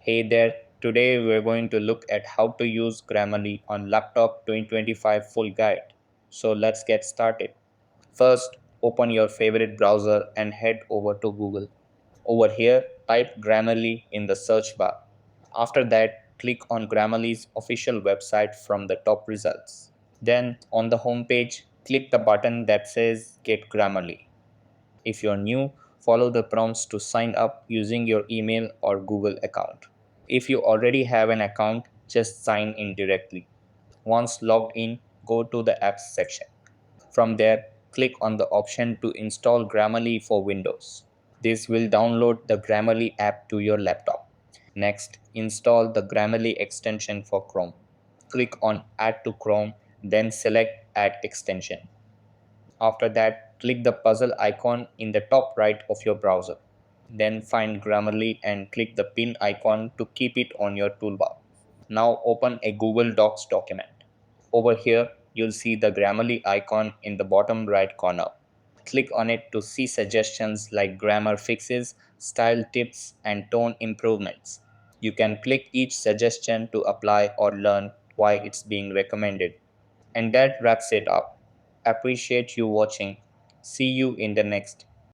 Hey there, today we're going to look at how to use Grammarly on Laptop 2025 full guide. So let's get started. First, open your favorite browser and head over to Google. Over here, type Grammarly in the search bar. After that, click on Grammarly's official website from the top results. Then, on the home page, click the button that says Get Grammarly. If you're new, follow the prompts to sign up using your email or Google account. If you already have an account, just sign in directly. Once logged in, go to the apps section. From there, click on the option to install Grammarly for Windows. This will download the Grammarly app to your laptop. Next, install the Grammarly extension for Chrome. Click on Add to Chrome, then select Add extension. After that, click the puzzle icon in the top right of your browser. Then find Grammarly and click the pin icon to keep it on your toolbar. Now open a Google Docs document. Over here, you'll see the Grammarly icon in the bottom right corner. Click on it to see suggestions like grammar fixes, style tips, and tone improvements. You can click each suggestion to apply or learn why it's being recommended. And that wraps it up. Appreciate you watching. See you in the next